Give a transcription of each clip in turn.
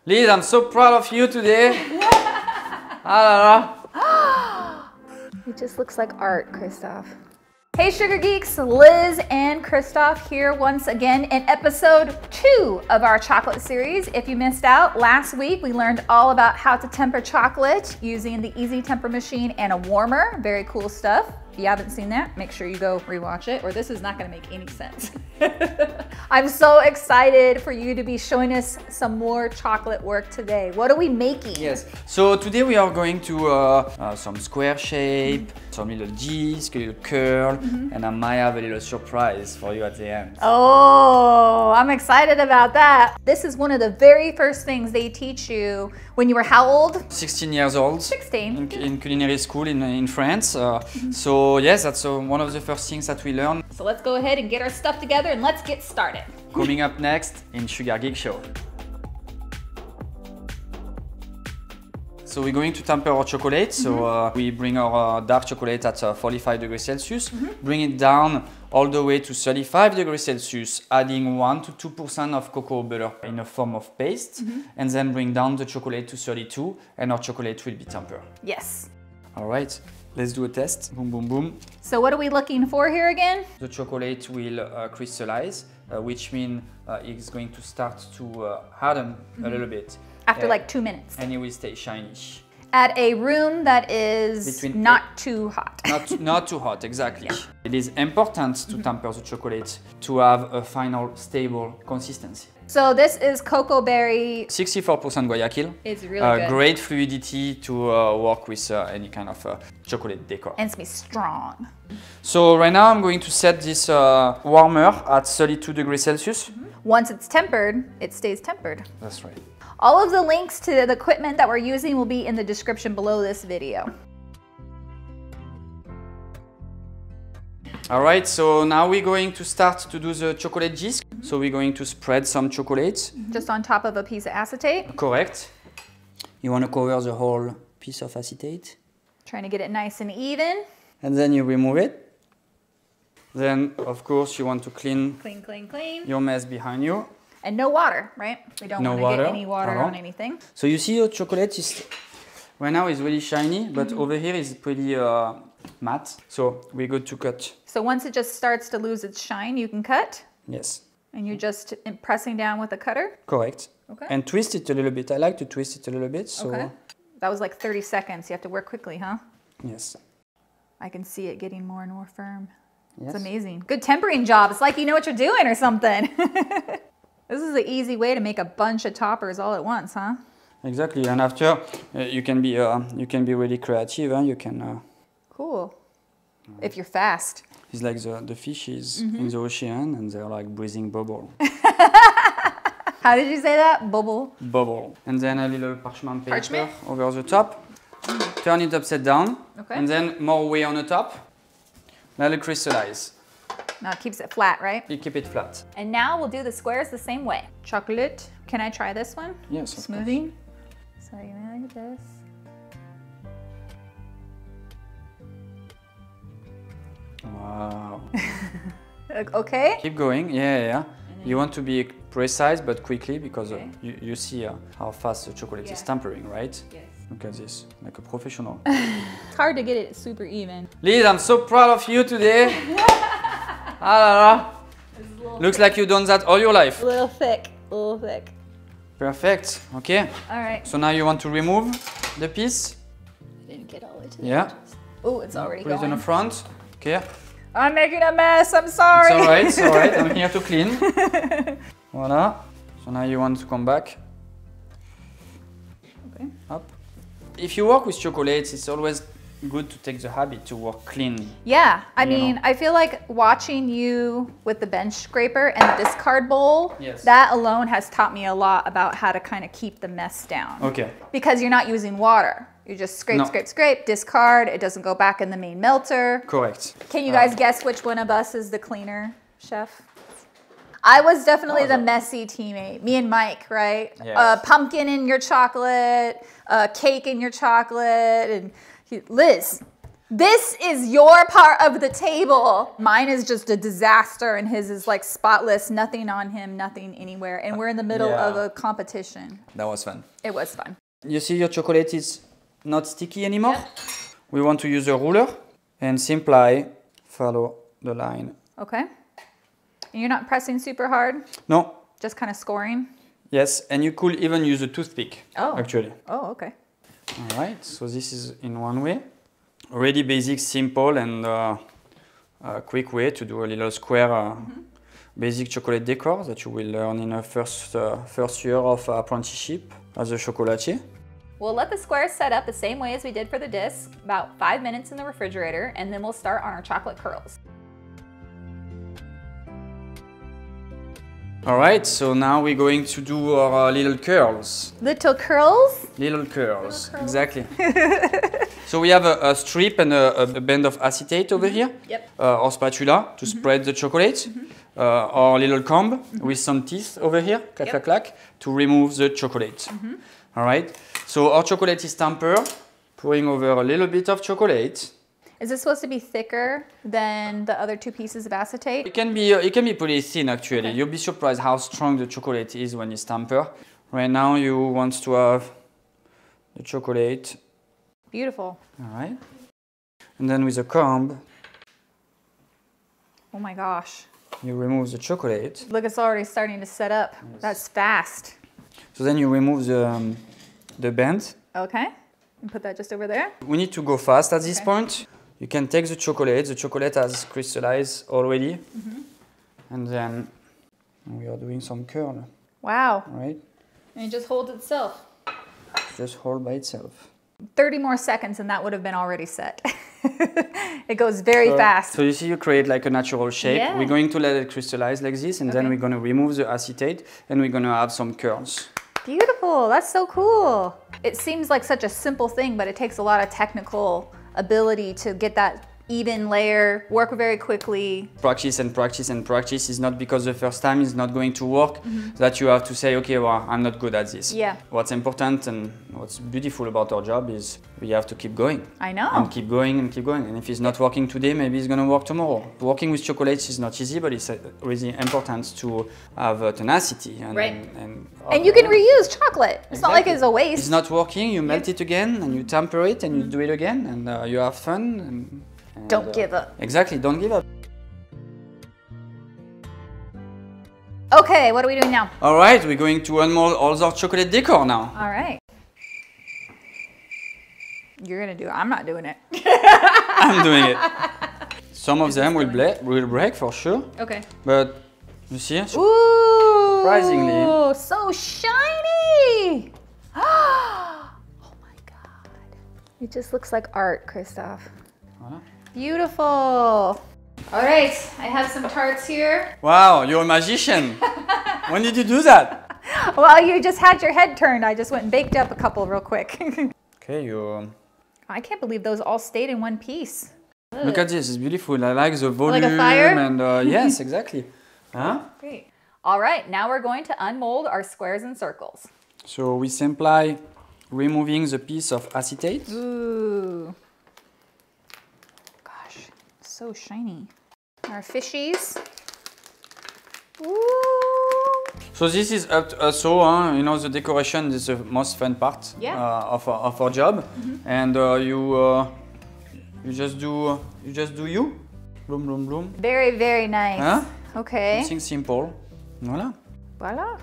Liz, I'm so proud of you today. It just looks like art, Christophe. Hey Sugar Geeks, Liz and Christophe here once again in episode 2 of our chocolate series. If you missed out, last week we learned all about how to temper chocolate using the Easy Temper machine and a warmer. Very cool stuff. If you haven't seen that, make sure you go rewatch it, or this is not gonna make any sense. I'm so excited for you to be showing us some more chocolate work today. What are we making? Yes, so today we are going to some square shape, some little disc, a little curl, and I might have a little surprise for you at the end. Oh, I'm excited about that. This is one of the very first things they teach you when you were how old? 16 years old. 16. In culinary school in France. So yes, that's one of the first things that we learn. So let's go ahead and get our stuff together and let's get started. Coming up next in Sugar Geek Show. So we're going to temper our chocolate. So we bring our dark chocolate at 45 degrees Celsius, bring it down all the way to 35 degrees Celsius, adding 1 to 2% of cocoa butter in a form of paste, and then bring down the chocolate to 32, and our chocolate will be tempered. Yes. All right, let's do a test. Boom, boom, boom. So what are we looking for here again? The chocolate will crystallize, which means it's going to start to harden a little bit. After like 2 minutes. And it will stay shiny. At a room that is not too hot. Not too hot, exactly. Yeah. It is important to temper the chocolate to have a final stable consistency. So this is cocoa berry. 64% Guayaquil. It's really good. Great fluidity to work with any kind of chocolate decor. And it's gonna be strong. So right now I'm going to set this warmer at 32 degrees Celsius. Once it's tempered, it stays tempered. That's right. All of the links to the equipment that we're using will be in the description below this video. All right, so now we're going to start to do the chocolate disc. So we're going to spread some chocolate. Just on top of a piece of acetate. Correct. You want to cover the whole piece of acetate. Trying to get it nice and even. And then you remove it. Then, of course, you want to clean your mess behind you. And no water, right? We don't want to get any water on anything. So you see your chocolate is, right now is really shiny, but over here is pretty matte. So we're good to cut. So once it just starts to lose its shine, you can cut? Yes. And you're just pressing down with a cutter? Correct. Okay. And twist it a little bit. I like to twist it a little bit. So. Okay. That was like 30 seconds. You have to work quickly, huh? Yes. I can see it getting more and more firm. Yes. It's amazing. Good tempering job. It's like you know what you're doing or something. This is an easy way to make a bunch of toppers all at once, huh? Exactly. And after, you can be really creative. Huh? You can. Cool. If you're fast. It's like the fishes in the ocean, and they're like breathing bubble. How did you say that? Bubble. Bubble. And then a little parchment paper over the top. Turn it upside down. Okay. And then more weight on the top. Let it crystallize. Now it keeps it flat, right? You keep it flat. And now we'll do the squares the same way. Chocolate. Can I try this one? Yes, of Smoothing. So you're gonna like this. Wow. Okay. Keep going. Yeah. You want to be precise but quickly because you see how fast the chocolate is tempering, right? Yes. Look at this, like a professional. It's hard to get it super even. Liz, I'm so proud of you today. Looks like you've done that all your life. A little thick, a little thick. Perfect. Okay. All right. So now you want to remove the piece. I didn't get all the way to the Yeah. Oh, it's already Put it in going. the front. Okay. I'm making a mess. I'm sorry. It's all right. It's all right. I'm here to clean. Voila. So now you want to come back. Okay. Up. If you work with chocolates, it's always good to take the habit to work clean. Yeah, I mean, I feel like watching you with the bench scraper and the discard bowl, that alone has taught me a lot about how to kind of keep the mess down. Okay. Because you're not using water. You just scrape, discard. It doesn't go back in the main melter. Correct. Can you guys guess which one of us is the cleaner, chef? I was definitely the messy teammate. Me and Mike, right? Yes. Pumpkin in your chocolate, cake in your chocolate, and Liz, This is your part of the table. Mine is just a disaster and his is like spotless, nothing on him, nothing anywhere. And we're in the middle of a competition. That was fun. It was fun. You see your chocolate is not sticky anymore? Yep. We want to use a ruler and simply follow the line. Okay. And you're not pressing super hard? No. Just kind of scoring? Yes, and you could even use a toothpick, actually. Oh, okay. All right, so this is in one way. Already basic, simple, and a quick way to do a little square basic chocolate decor that you will learn in a first year of apprenticeship as a chocolatier. We'll let the squares set up the same way as we did for the disc, about 5 minutes in the refrigerator, and then we'll start on our chocolate curls. All right, so now we're going to do our little curls. Little curls? Little curls, exactly. So we have a strip and a band of acetate over here. Yep. Or spatula to spread the chocolate. Or little comb with some teeth over here, clack, clack, clack, to remove the chocolate. All right, so our chocolate is tempered, pouring over a little bit of chocolate. Is this supposed to be thicker than the other 2 pieces of acetate? It can be pretty thin actually. Okay. You'll be surprised how strong the chocolate is when it's tempered. Right now you want to have the chocolate. Beautiful. All right. And then with a comb. Oh my gosh. You remove the chocolate. Look, it's already starting to set up. Yes. That's fast. So then you remove the band. Okay. And put that just over there. We need to go fast at this point. You can take the chocolate. The chocolate has crystallized already. And then we are doing some curl. Wow. Right? And it just holds itself. Just hold by itself. 30 more seconds and that would have been already set. It goes very fast. So you see you create like a natural shape. Yeah. We're going to let it crystallize like this and then we're going to remove the acetate and we're going to have some curls. Beautiful, that's so cool. It seems like such a simple thing, but it takes a lot of technical ability to get that even layer, work very quickly. Practice and practice and practice is not because the first time is not going to work that you have to say, okay, well, I'm not good at this. Yeah. What's important and what's beautiful about our job is we have to keep going. I know. And keep going and keep going. And if it's not working today, maybe it's going to work tomorrow. Working with chocolates is not easy, but it's really important to have tenacity. And, right. And you can reuse chocolate. It's not like it's a waste. It's not working, you melt it again and you temper it and you do it again and you have fun. And don't give up. Exactly, don't give up. Okay, what are we doing now? All right, we're going to unmold all our chocolate decor now. All right. You're gonna do it. I'm not doing it. I'm doing it. Some of them will break for sure. Okay. But you see, ooh, surprisingly. So shiny. Oh my God. It just looks like art, Christophe. Voilà. Beautiful. All right, I have some tarts here. Wow, you're a magician. When did you do that? Well, you just had your head turned. I just went and baked up a couple real quick. Okay, you... I can't believe those all stayed in one piece. Look at this, it's beautiful. I like the volume. Like a fire? And yes, exactly. Huh? Great. All right, now we're going to unmold our squares and circles. So we simply removing the piece of acetate. Ooh. So shiny. Our fishies. Ooh. So this is so you know, the decoration is the most fun part of our job, and you just do you, bloom bloom bloom. Very, very nice. Huh? Okay. Something simple. Voila. Voila.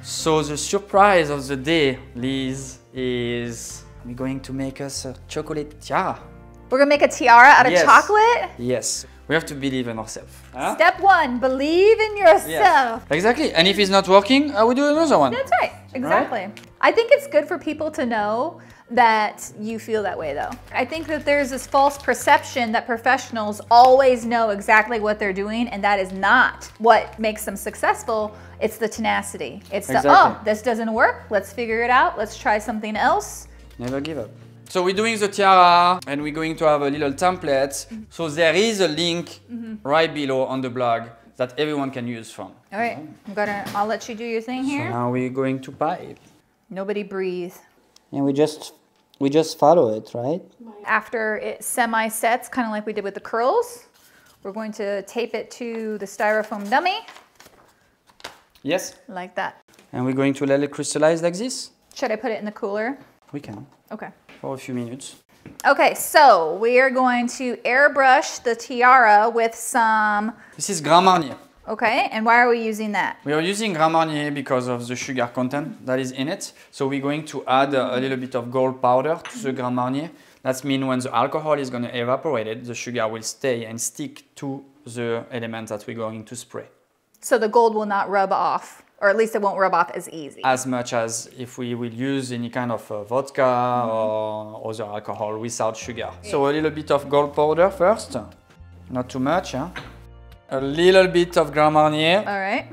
So the surprise of the day, Liz, is we're going to make us a chocolate tiara. We're gonna make a tiara out of chocolate? Yes. We have to believe in ourselves. Huh? Step 1, believe in yourself. Yes. Exactly. And if it's not working, we do another one. That's right. Exactly. Right? I think it's good for people to know that you feel that way though. I think that there's this false perception that professionals always know exactly what they're doing, and that is not what makes them successful. It's the tenacity. It's the, oh, this doesn't work. Let's figure it out. Let's try something else. Never give up. So we're doing the tiara and we're going to have a little template. So there is a link right below on the blog that everyone can use from. All right, I'll let you do your thing here. So now we're going to pipe. Nobody breathe. And we just follow it, right? After it semi-sets, kind of like we did with the curls, we're going to tape it to the styrofoam dummy. Yes. Like that. And we're going to let it crystallize like this? Should I put it in the cooler? We can. Okay. For a few minutes. Okay, so we are going to airbrush the tiara with some... This is Grand Marnier. Okay, and why are we using that? We are using Grand Marnier because of the sugar content that is in it. So we're going to add a little bit of gold powder to the Grand Marnier. That means when the alcohol is going to evaporate it, the sugar will stay and stick to the element that we're going to spray. So the gold will not rub off, or at least it won't rub off as easy. As much as if we will use any kind of vodka or other alcohol without sugar. So a little bit of gold powder first, not too much. Huh? A little bit of Grand Marnier. All right.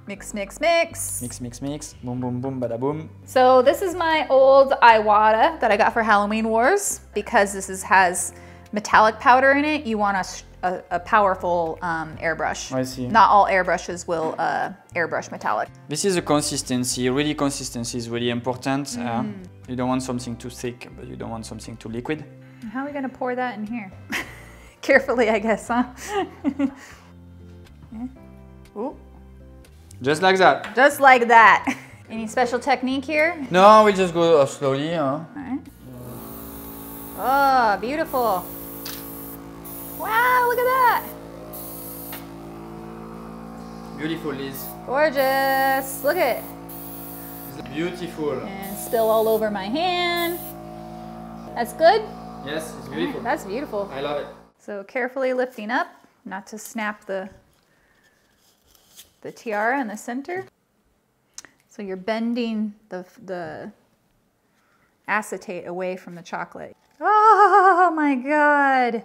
Mix, mix, mix. Mix, mix, mix. Boom, boom, boom, bada boom. So this is my old Iwata that I got for Halloween Wars. Because this has metallic powder in it, you want a powerful airbrush. I see. Not all airbrushes will airbrush metallic. This is the consistency. Really, consistency is really important. You don't want something too thick, but you don't want something too liquid. How are we going to pour that in here? Carefully, I guess, huh? Yeah. Ooh. Just like that. Just like that. Any special technique here? No, we just go slowly. Huh? All right. Oh, beautiful. Wow, look at that. Beautiful, Liz. Gorgeous. Look at it. It's beautiful. And spill all over my hand. That's good? Yes, it's beautiful. That's beautiful. I love it. So carefully lifting up, not to snap the tiara in the center. So you're bending the acetate away from the chocolate. Oh my God.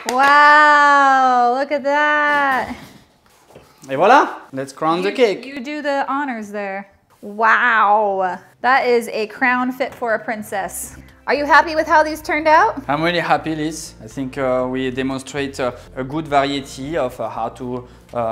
Wow, look at that. Et voilà, let's crown the cake. You do the honors there. Wow, that is a crown fit for a princess. Are you happy with how these turned out? I'm really happy, Liz. I think we demonstrate a good variety of how to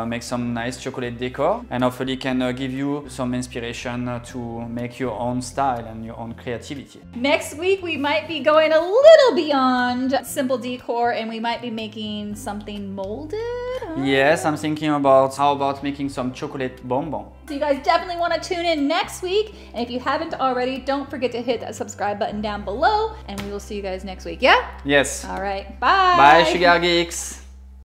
make some nice chocolate decor, and hopefully can give you some inspiration to make your own style and your own creativity. Next week we might be going a little beyond simple decor and we might be making something molded. Yes, I'm thinking about how about making some chocolate bonbon. So you guys definitely want to tune in next week, and if you haven't already, don't forget to hit that subscribe button down below, and we will see you guys next week. Yeah? Yes. All right. Bye. Bye, Sugar Geeks.